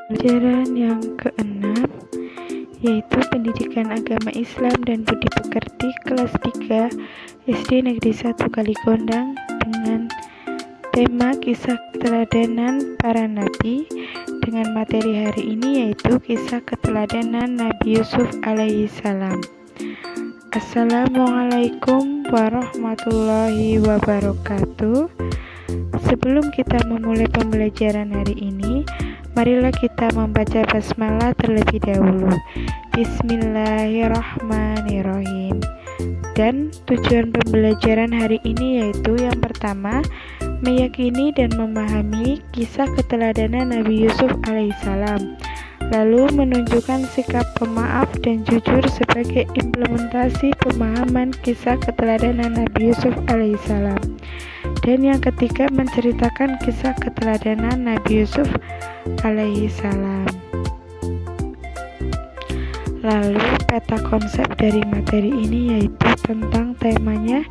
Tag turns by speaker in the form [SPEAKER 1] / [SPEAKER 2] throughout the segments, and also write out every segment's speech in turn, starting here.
[SPEAKER 1] Pelajaran yang keenam yaitu Pendidikan Agama Islam dan Budi Pekerti kelas 3 SD Negeri 1 Kalikondang dengan tema Kisah Keteladanan Para Nabi, dengan materi hari ini yaitu Kisah Keteladanan Nabi Yusuf alaihi salam. Assalamualaikum warahmatullahi wabarakatuh. Sebelum kita memulai pembelajaran hari ini, marilah kita membaca basmalah terlebih dahulu. Bismillahirrahmanirrahim. Dan tujuan pembelajaran hari ini yaitu yang pertama, meyakini dan memahami kisah keteladanan Nabi Yusuf alaihissalam, lalu menunjukkan sikap pemaaf dan jujur sebagai implementasi pemahaman kisah keteladanan Nabi Yusuf alaihissalam. Dan yang ketiga, menceritakan kisah keteladanan Nabi Yusuf alaihissalam. Lalu peta konsep dari materi ini yaitu tentang temanya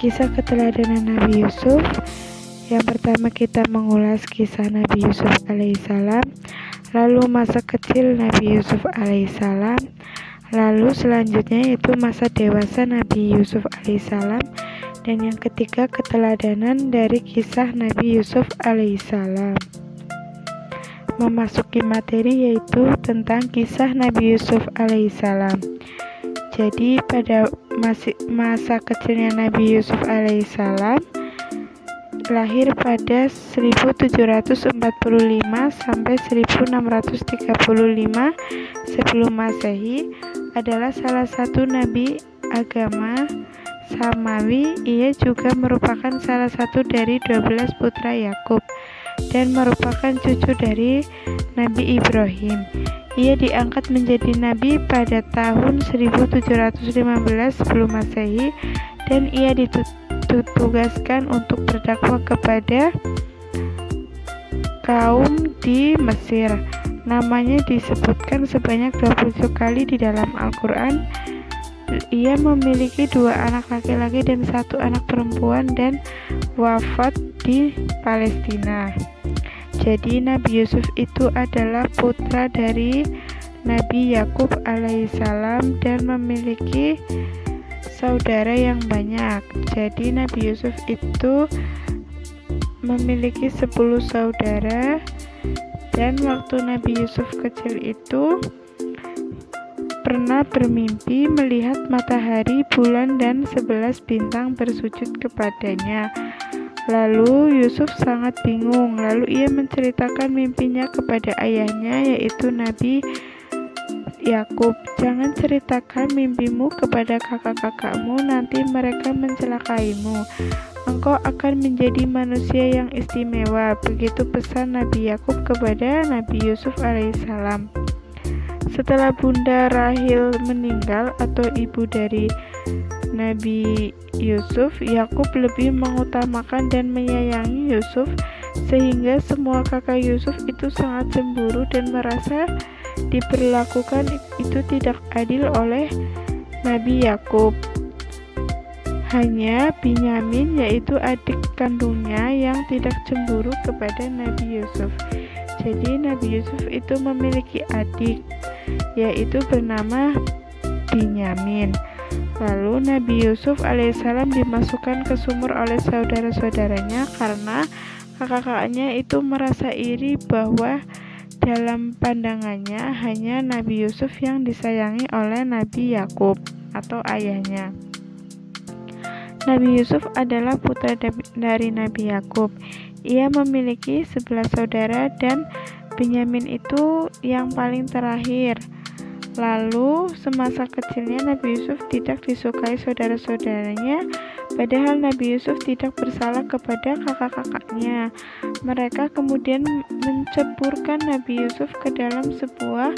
[SPEAKER 1] kisah keteladanan Nabi Yusuf. Yang pertama, kita mengulas kisah Nabi Yusuf alaihissalam, lalu masa kecil Nabi Yusuf alaihissalam, lalu selanjutnya yaitu masa dewasa Nabi Yusuf alaihissalam, dan yang ketiga, keteladanan dari kisah Nabi Yusuf alaihissalam. Memasuki materi yaitu tentang kisah Nabi Yusuf alaihissalam. Jadi pada masa kecilnya Nabi Yusuf alaihissalam lahir pada 1745 sampai 1635 sebelum Masehi, adalah salah satu nabi agama Samawi. Ia juga merupakan salah satu dari 12 putra Yakub dan merupakan cucu dari Nabi Ibrahim. Ia diangkat menjadi nabi pada tahun 1715 sebelum Masehi, dan ia ditugaskan untuk berdakwah kepada kaum di Mesir. Namanya disebutkan sebanyak 27 kali di dalam Al-Quran. Ia memiliki 2 anak laki-laki dan 1 anak perempuan dan wafat di Palestina. Jadi Nabi Yusuf itu adalah putra dari Nabi Yakub alaihissalam dan memiliki saudara yang banyak. Jadi Nabi Yusuf itu memiliki 10 saudara, dan waktu Nabi Yusuf kecil itu pernah bermimpi melihat matahari, bulan, dan 11 bintang bersujud kepadanya. Lalu Yusuf sangat bingung. Lalu ia menceritakan mimpinya kepada ayahnya, yaitu Nabi Yakub. Jangan ceritakan mimpimu kepada kakak-kakakmu, nanti mereka mencelakaimu. Engkau akan menjadi manusia yang istimewa. Begitu pesan Nabi Yakub kepada Nabi Yusuf alaihissalam. Setelah Bunda Rahil meninggal atau ibu dari Nabi Yusuf, Yakub lebih mengutamakan dan menyayangi Yusuf, sehingga semua kakak Yusuf itu sangat cemburu dan merasa diperlakukan itu tidak adil oleh Nabi Yakub. Hanya Binyamin, yaitu adik kandungnya, yang tidak cemburu kepada Nabi Yusuf. Jadi Nabi Yusuf itu memiliki adik, yaitu bernama Binyamin. Lalu Nabi Yusuf alaihissalam dimasukkan ke sumur oleh saudara-saudaranya karena kakak-kakaknya itu merasa iri bahwa dalam pandangannya hanya Nabi Yusuf yang disayangi oleh Nabi Yakub atau ayahnya. Nabi Yusuf adalah putra dari Nabi Yakub. Ia memiliki 11 saudara dan Binyamin itu yang paling terakhir. Lalu semasa kecilnya Nabi Yusuf tidak disukai saudara-saudaranya, padahal Nabi Yusuf tidak bersalah kepada kakak-kakaknya. Mereka kemudian menceburkan Nabi Yusuf ke dalam sebuah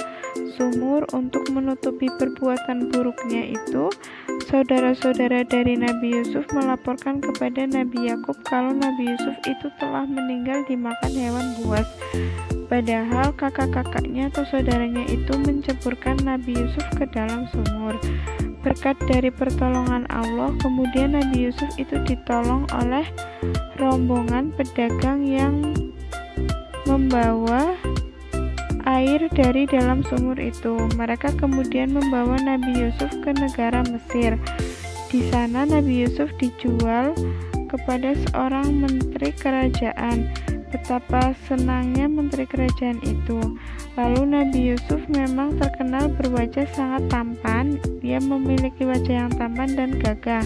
[SPEAKER 1] sumur untuk menutupi perbuatan buruknya itu. Saudara-saudara dari Nabi Yusuf melaporkan kepada Nabi Yakub kalau Nabi Yusuf itu telah meninggal dimakan hewan buas. Padahal kakak-kakaknya atau saudaranya itu menceburkan Nabi Yusuf ke dalam sumur. Berkat dari pertolongan Allah, kemudian Nabi Yusuf itu ditolong oleh rombongan pedagang yang membawa air dari dalam sumur itu. Mereka kemudian membawa Nabi Yusuf ke negara Mesir. Di sana Nabi Yusuf dijual kepada seorang menteri kerajaan. Betapa senangnya menteri kerajaan itu. Lalu Nabi Yusuf memang terkenal berwajah sangat tampan. Dia memiliki wajah yang tampan dan gagah.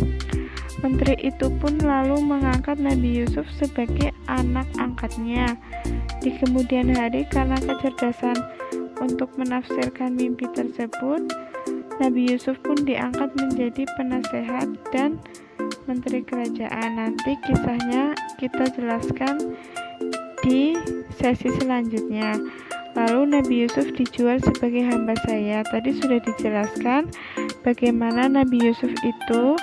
[SPEAKER 1] Menteri itu pun lalu mengangkat Nabi Yusuf sebagai anak angkatnya. Di kemudian hari, karena kecerdasan untuk menafsirkan mimpi tersebut, Nabi Yusuf pun diangkat menjadi penasehat dan menteri kerajaan. Nanti kisahnya kita jelaskan di sesi selanjutnya. Lalu Nabi Yusuf dijual sebagai hamba saya. Tadi sudah dijelaskan bagaimana Nabi Yusuf itu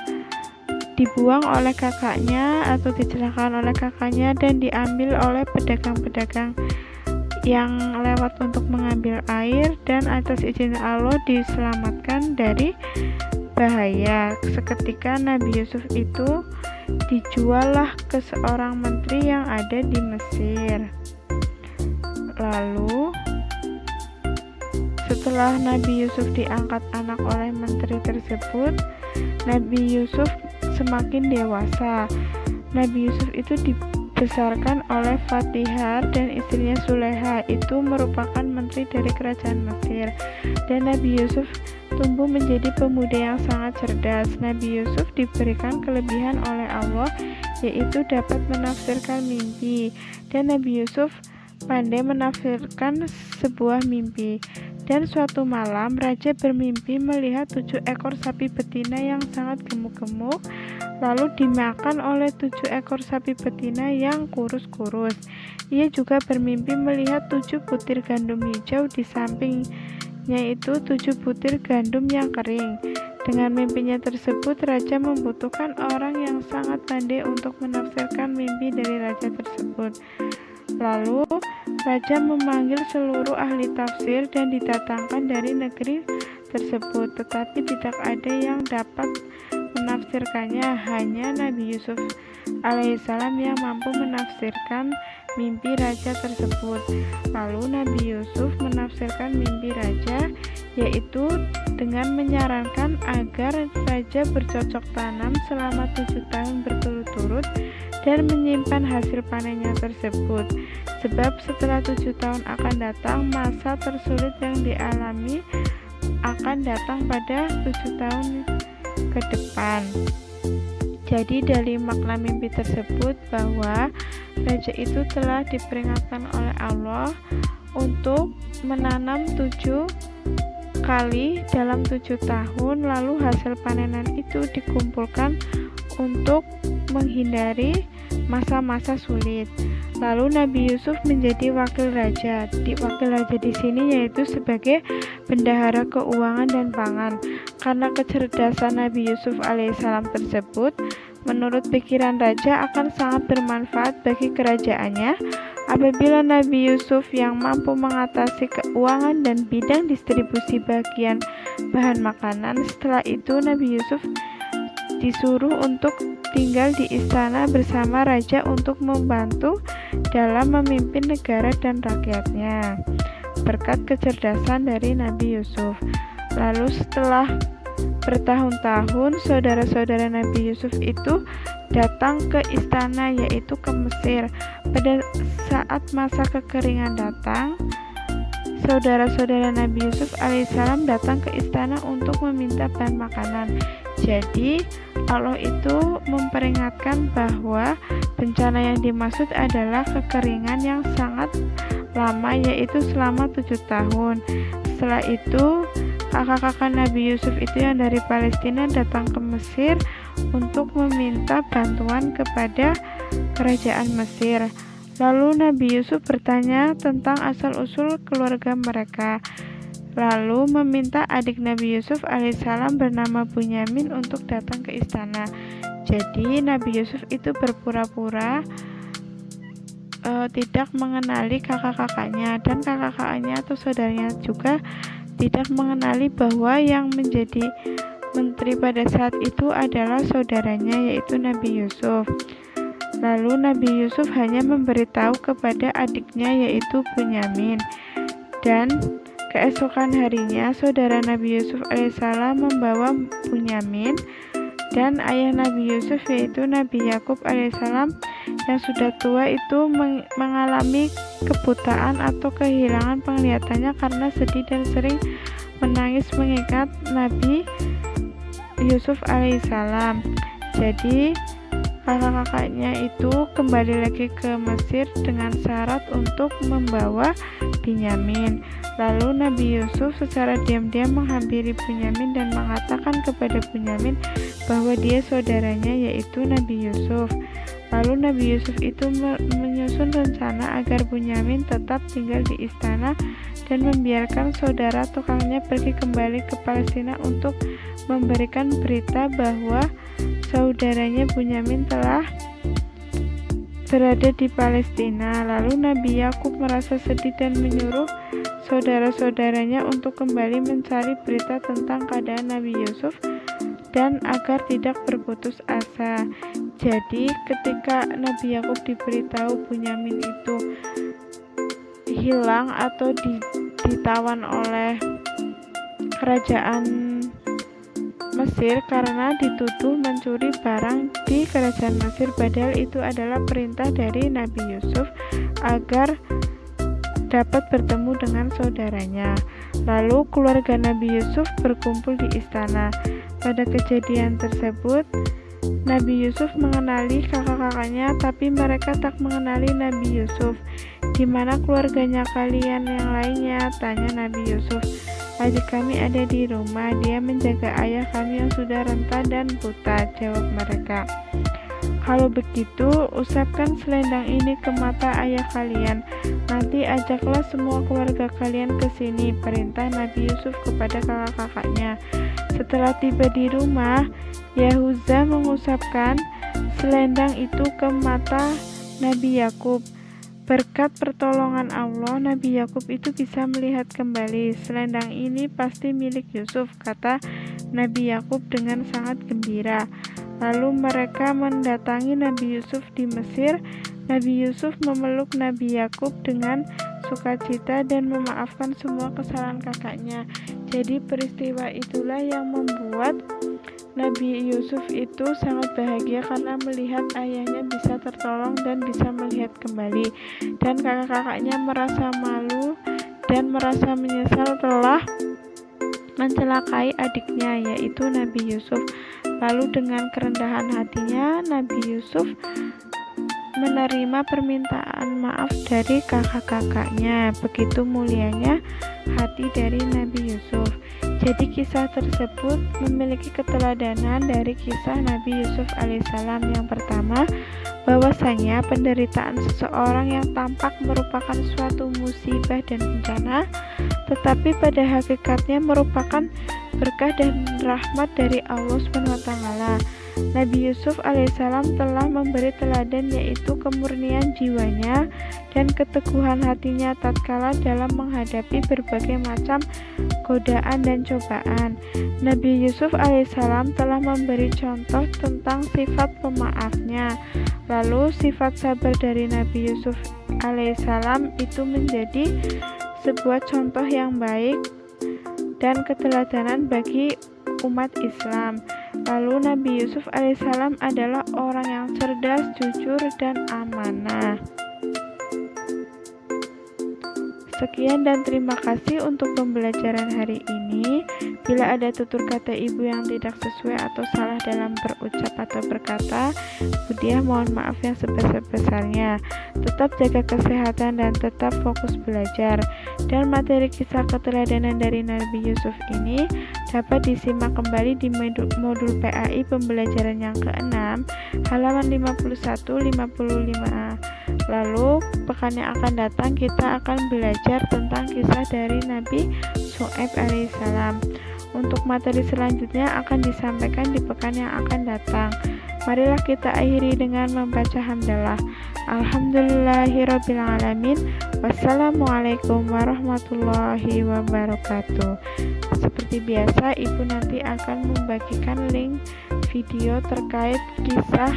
[SPEAKER 1] dibuang oleh kakaknya atau dicelakakan oleh kakaknya dan diambil oleh pedagang-pedagang yang lewat untuk mengambil air, dan atas izin Allah diselamatkan dari bahaya. Seketika Nabi Yusuf itu dijuallah ke seorang menteri yang ada di Mesir. Lalu setelah Nabi Yusuf diangkat anak oleh menteri tersebut, Nabi Yusuf semakin dewasa. Nabi Yusuf itu dibesarkan oleh Fatihar dan istrinya Suleha, itu merupakan menteri dari kerajaan Mesir. Dan Nabi Yusuf tumbuh menjadi pemuda yang sangat cerdas. Nabi Yusuf diberikan kelebihan oleh Allah, yaitu dapat menafsirkan mimpi. Dan Nabi Yusuf pandai menafsirkan sebuah mimpi. Dan suatu malam raja bermimpi melihat 7 ekor sapi betina yang sangat gemuk-gemuk, lalu dimakan oleh 7 ekor sapi betina yang kurus-kurus. Ia juga bermimpi melihat 7 butir gandum hijau di sampingnya, itu 7 butir gandum yang kering. Dengan mimpinya tersebut, raja membutuhkan orang yang sangat pandai untuk menafsirkan mimpi dari raja tersebut. Lalu raja memanggil seluruh ahli tafsir dan didatangkan dari negeri tersebut, tetapi tidak ada yang dapat menafsirkannya. Hanya Nabi Yusuf alaihissalam yang mampu menafsirkan mimpi raja tersebut. Lalu Nabi Yusuf menafsirkan mimpi raja, yaitu dengan menyarankan agar raja bercocok tanam selama 7 tahun berturut-turut dan menyimpan hasil panennya tersebut, sebab setelah 7 tahun akan datang masa tersulit yang dialami akan datang pada 7 tahun ke depan. Jadi dari makna mimpi tersebut bahwa raja itu telah diperingatkan oleh Allah untuk menanam 7 kali dalam 7 tahun, lalu hasil panenan itu dikumpulkan untuk menghindari masa-masa sulit. Lalu Nabi Yusuf menjadi wakil raja. Wakil raja di sini yaitu sebagai bendahara keuangan dan pangan. Karena kecerdasan Nabi Yusuf alaihissalam tersebut, menurut pikiran raja akan sangat bermanfaat bagi kerajaannya apabila Nabi Yusuf yang mampu mengatasi keuangan dan bidang distribusi bagian bahan makanan. Setelah itu Nabi Yusuf disuruh untuk tinggal di istana bersama raja untuk membantu dalam memimpin negara dan rakyatnya berkat kecerdasan dari Nabi Yusuf. Lalu setelah bertahun-tahun, saudara-saudara Nabi Yusuf itu datang ke istana, yaitu ke Mesir. Pada saat masa kekeringan datang, saudara-saudara Nabi Yusuf alaihissalam datang ke istana untuk meminta bahan makanan. Jadi Allah itu memperingatkan bahwa bencana yang dimaksud adalah kekeringan yang sangat lama, yaitu selama 7 tahun. Setelah itu kakak-kakak Nabi Yusuf itu yang dari Palestina datang ke Mesir untuk meminta bantuan kepada kerajaan Mesir. Lalu Nabi Yusuf bertanya tentang asal-usul keluarga mereka, lalu meminta adik Nabi Yusuf alaihissalam bernama Bunyamin untuk datang ke istana. Jadi Nabi Yusuf itu berpura-pura tidak mengenali kakak-kakaknya, dan kakak-kakaknya atau saudaranya juga tidak mengenali bahwa yang menjadi menteri pada saat itu adalah saudaranya, yaitu Nabi Yusuf. Lalu Nabi Yusuf hanya memberitahu kepada adiknya, yaitu Bunyamin. Dan keesokan harinya saudara Nabi Yusuf alaihissalam membawa Bunyamin, dan ayah Nabi Yusuf yaitu Nabi Yakub alaihissalam yang sudah tua itu mengalami kebutaan atau kehilangan penglihatannya karena sedih dan sering menangis mengingat Nabi Yusuf alaihissalam. Jadi kakak-kakaknya itu kembali lagi ke Mesir dengan syarat untuk membawa Bunyamin. Lalu Nabi Yusuf secara diam-diam menghampiri Bunyamin dan mengatakan kepada Bunyamin bahwa dia saudaranya yaitu Nabi Yusuf. Lalu Nabi Yusuf itu menyusun rencana agar Bunyamin tetap tinggal di istana dan membiarkan saudara tukangnya pergi kembali ke Palestina untuk memberikan berita bahwa saudaranya Bunyamin telah berada di Palestina. Lalu Nabi Yakub merasa sedih dan menyuruh saudara-saudaranya untuk kembali mencari berita tentang keadaan Nabi Yusuf dan agar tidak berputus asa. Jadi ketika Nabi Yakub diberitahu Bunyamin itu hilang atau ditawan oleh kerajaan Mesir karena dituduh mencuri barang di kerajaan Mesir, padahal itu adalah perintah dari Nabi Yusuf agar dapat bertemu dengan saudaranya. Lalu keluarga Nabi Yusuf berkumpul di istana. Pada kejadian tersebut, Nabi Yusuf mengenali kakak-kakaknya, tapi mereka tak mengenali Nabi Yusuf. Di mana keluarganya kalian yang lainnya? Tanya Nabi Yusuf. Adik kami ada di rumah, dia menjaga ayah kami yang sudah renta dan buta, jawab mereka. Kalau begitu, usapkan selendang ini ke mata ayah kalian. Nanti ajaklah semua keluarga kalian ke sini, perintah Nabi Yusuf kepada kakak-kakaknya. Setelah tiba di rumah, Yahuza mengusapkan selendang itu ke mata Nabi Yakub. Berkat pertolongan Allah, Nabi Yakub itu bisa melihat kembali. Selendang ini pasti milik Yusuf, kata Nabi Yakub dengan sangat gembira. Lalu mereka mendatangi Nabi Yusuf di Mesir. Nabi Yusuf memeluk Nabi Yakub dengan sukacita dan memaafkan semua kesalahan kakaknya. Jadi peristiwa itulah yang membuat Nabi Yusuf itu sangat bahagia karena melihat ayahnya bisa tertolong dan bisa melihat kembali. Dan kakak-kakaknya merasa malu dan merasa menyesal telah mencelakai adiknya yaitu Nabi Yusuf. Lalu dengan kerendahan hatinya Nabi Yusuf menerima permintaan maaf dari kakak-kakaknya. Begitu mulianya hati dari Nabi Yusuf. Jadi kisah tersebut memiliki keteladanan dari kisah Nabi Yusuf alaihissalam. Yang pertama, bahwasanya penderitaan seseorang yang tampak merupakan suatu musibah dan bencana, tetapi pada hakikatnya merupakan berkah dan rahmat dari Allah SWT. Nabi Yusuf alaihissalam telah memberi teladan yaitu kemurnian jiwanya dan keteguhan hatinya tatkala dalam menghadapi berbagai macam godaan dan cobaan. Nabi Yusuf alaihissalam telah memberi contoh tentang sifat pemaafnya. Lalu sifat sabar dari Nabi Yusuf alaihissalam itu menjadi sebuah contoh yang baik dan keteladanan bagi umat Islam. Lalu Nabi Yusuf alaihissalam adalah orang yang cerdas, jujur, dan amanah. Sekian dan terima kasih untuk pembelajaran hari ini. Bila ada tutur kata ibu yang tidak sesuai atau salah dalam berucap atau berkata, Budiah mohon maaf yang sebesar-besarnya. Tetap jaga kesehatan dan tetap fokus belajar. Dan materi kisah keteladanan dari Nabi Yusuf ini dapat disimak kembali di modul PAI pembelajaran yang ke-6, halaman 51-55. Lalu pekan yang akan datang kita akan belajar tentang kisah dari Nabi Syuaib alaihissalam. Untuk materi selanjutnya akan disampaikan di pekan yang akan datang. Marilah kita akhiri dengan membaca hamdalah. Alhamdulillahirrabbilalamin. Wassalamualaikum warahmatullahi wabarakatuh. Seperti biasa, ibu nanti akan membagikan link video terkait kisah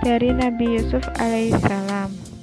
[SPEAKER 1] dari Nabi Yusuf alaihissalam.